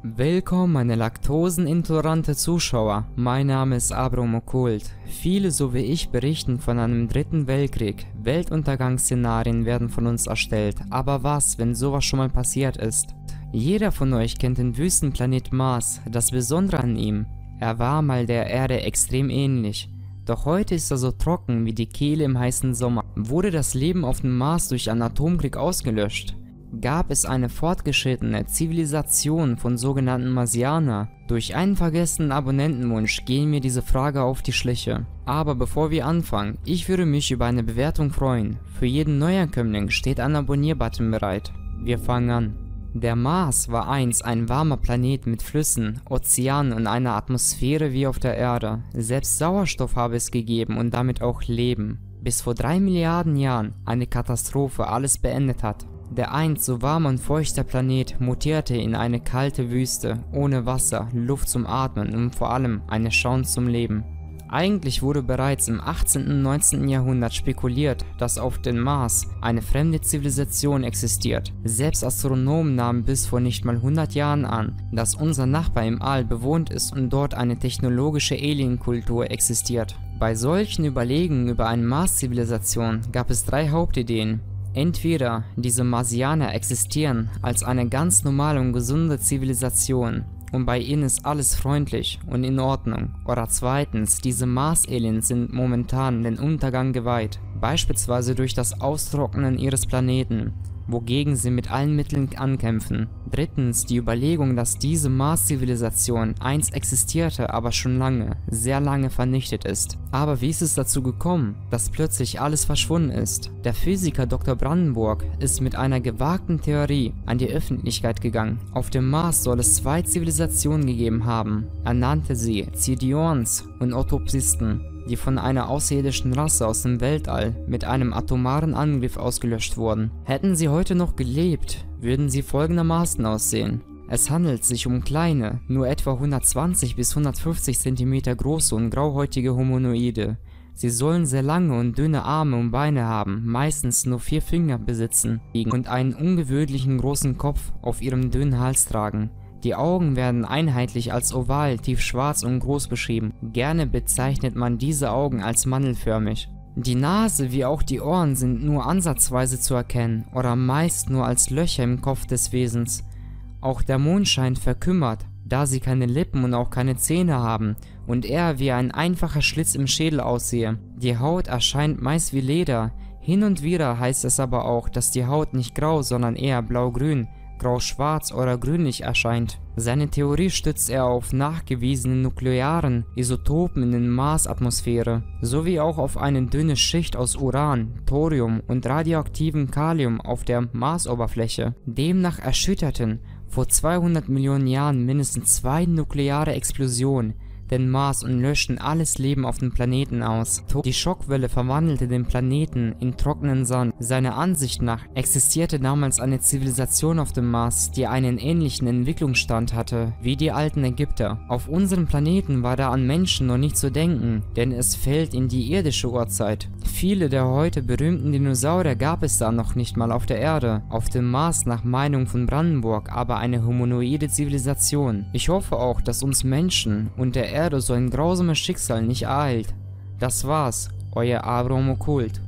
Willkommen, meine laktosenintolerante Zuschauer. Mein Name ist Abram Okkult. Viele, so wie ich, berichten von einem dritten Weltkrieg. Weltuntergangsszenarien werden von uns erstellt. Aber was, wenn sowas schon mal passiert ist? Jeder von euch kennt den Wüstenplanet Mars. Das Besondere an ihm: er war mal der Erde extrem ähnlich. Doch heute ist er so trocken wie die Kehle im heißen Sommer. Wurde das Leben auf dem Mars durch einen Atomkrieg ausgelöscht? Gab es eine fortgeschrittene Zivilisation von sogenannten Marsianer? Durch einen vergessenen Abonnentenwunsch gehen mir diese Frage auf die Schliche. Aber bevor wir anfangen, ich würde mich über eine Bewertung freuen. Für jeden Neuankömmling steht ein Abonnier-Button bereit. Wir fangen an. Der Mars war einst ein warmer Planet mit Flüssen, Ozeanen und einer Atmosphäre wie auf der Erde. Selbst Sauerstoff habe es gegeben und damit auch Leben. Bis vor 3 Milliarden Jahren eine Katastrophe alles beendet hat. Der einst so warme und feuchte Planet mutierte in eine kalte Wüste, ohne Wasser, Luft zum Atmen und vor allem eine Chance zum Leben. Eigentlich wurde bereits im 18. und 19. Jahrhundert spekuliert, dass auf dem Mars eine fremde Zivilisation existiert. Selbst Astronomen nahmen bis vor nicht mal 100 Jahren an, dass unser Nachbar im All bewohnt ist und dort eine technologische Alienkultur existiert. Bei solchen Überlegungen über eine Mars-Zivilisation gab es 3 Hauptideen. Entweder diese Marsianer existieren als eine ganz normale und gesunde Zivilisation und bei ihnen ist alles freundlich und in Ordnung, oder zweitens, diese Mars-Aliens sind momentan den Untergang geweiht, beispielsweise durch das Austrocknen ihres Planeten, wogegen sie mit allen Mitteln ankämpfen. Drittens, die Überlegung, dass diese Mars-Zivilisation einst existierte, aber schon lange, sehr lange vernichtet ist. Aber wie ist es dazu gekommen, dass plötzlich alles verschwunden ist? Der Physiker Dr. Brandenburg ist mit einer gewagten Theorie an die Öffentlichkeit gegangen. Auf dem Mars soll es 2 Zivilisationen gegeben haben. Er nannte sie Zidions und Autopsisten, die von einer außerirdischen Rasse aus dem Weltall mit einem atomaren Angriff ausgelöscht wurden. Hätten sie heute noch gelebt, würden sie folgendermaßen aussehen. Es handelt sich um kleine, nur etwa 120 bis 150 cm große und grauhäutige Humanoide. Sie sollen sehr lange und dünne Arme und Beine haben, meistens nur 4 Finger besitzen und einen ungewöhnlichen großen Kopf auf ihrem dünnen Hals tragen. Die Augen werden einheitlich als oval, tiefschwarz und groß beschrieben. Gerne bezeichnet man diese Augen als mandelförmig. Die Nase wie auch die Ohren sind nur ansatzweise zu erkennen oder meist nur als Löcher im Kopf des Wesens. Auch der Mund scheint verkümmert, da sie keine Lippen und auch keine Zähne haben und eher wie ein einfacher Schlitz im Schädel aussehe. Die Haut erscheint meist wie Leder. Hin und wieder heißt es aber auch, dass die Haut nicht grau, sondern eher blau-grün, grau-schwarz oder grünlich erscheint. Seine Theorie stützt er auf nachgewiesene nuklearen Isotopen in der Marsatmosphäre, sowie auch auf eine dünne Schicht aus Uran, Thorium und radioaktivem Kalium auf der Marsoberfläche. Demnach erschütterten vor 200 Millionen Jahren mindestens 2 nukleare Explosionen den Mars und löschten alles Leben auf dem Planeten aus. Die Schockwelle verwandelte den Planeten in trockenen Sand. Seiner Ansicht nach existierte damals eine Zivilisation auf dem Mars, die einen ähnlichen Entwicklungsstand hatte wie die alten Ägypter. Auf unserem Planeten war da an Menschen noch nicht zu denken, denn es fällt in die irdische Urzeit. Viele der heute berühmten Dinosaurier gab es da noch nicht mal auf der Erde. Auf dem Mars nach Meinung von Brandenburg aber eine humanoide Zivilisation. Ich hoffe auch, dass uns Menschen und der Erde so ein grausames Schicksal nicht ereilt. Das war's, euer Abram Okkult.